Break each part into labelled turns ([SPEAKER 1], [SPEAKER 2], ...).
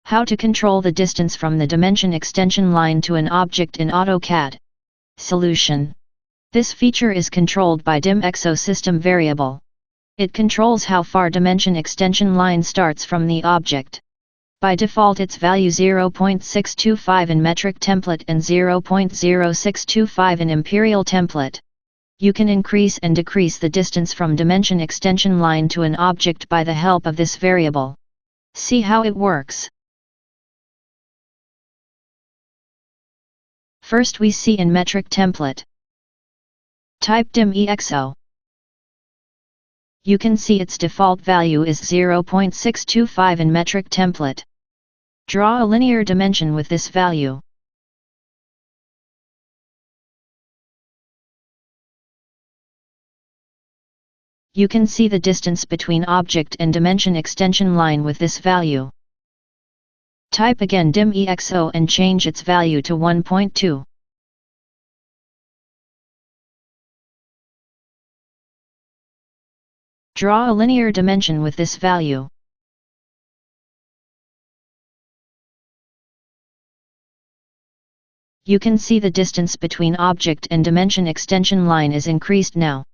[SPEAKER 1] How to control the distance from the dimension extension line to an object in AutoCAD. Solution. This feature is controlled by DIM EXO system variable. It controls how far dimension extension line starts from the object. By default its value 0.625 in metric template and 0.0625 in Imperial template. You can increase and decrease the distance from dimension extension line to an object by the help of this variable. See how it works. First we see in metric template. Type DIM EXO. You can see its default value is 0.625 in metric template. Draw a linear dimension with this value. You can see the distance between object and dimension extension line with this value. Type again DIM EXO and change its value to 1.2. Draw a linear dimension with this value. You can see the distance between object and dimension extension line is increased now.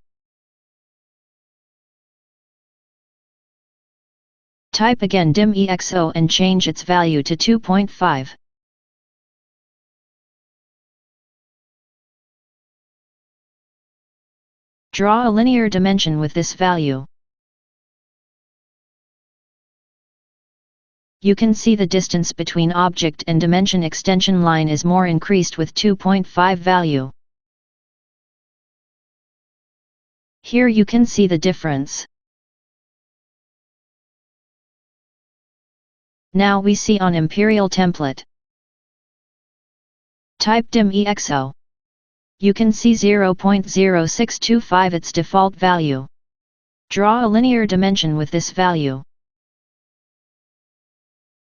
[SPEAKER 1] Type again DIM EXO and change its value to 2.5. Draw a linear dimension with this value. You can see the distance between object and dimension extension line is more increased with 2.5 value. Here you can see the difference. Now we see on Imperial template. Type DIM EXO. You can see 0.0625 its default value. Draw a linear dimension with this value.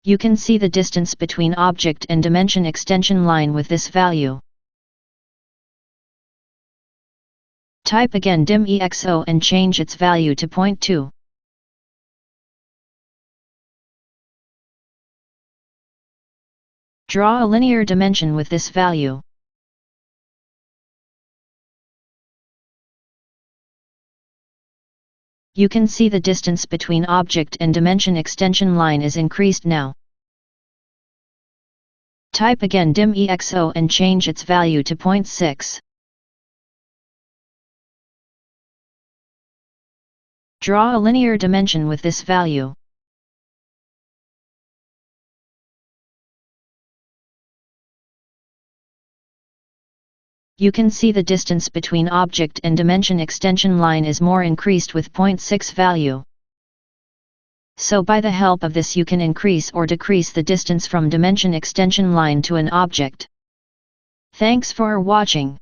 [SPEAKER 1] You can see the distance between object and dimension extension line with this value. Type again DIM EXO and change its value to 0.2. Draw a linear dimension with this value. You can see the distance between object and dimension extension line is increased now. Type again DIM EXO and change its value to 0.6. Draw a linear dimension with this value. You can see the distance between object and dimension extension line is more increased with 0.6 value. So by the help of this you can increase or decrease the distance from dimension extension line to an object. Thanks for watching.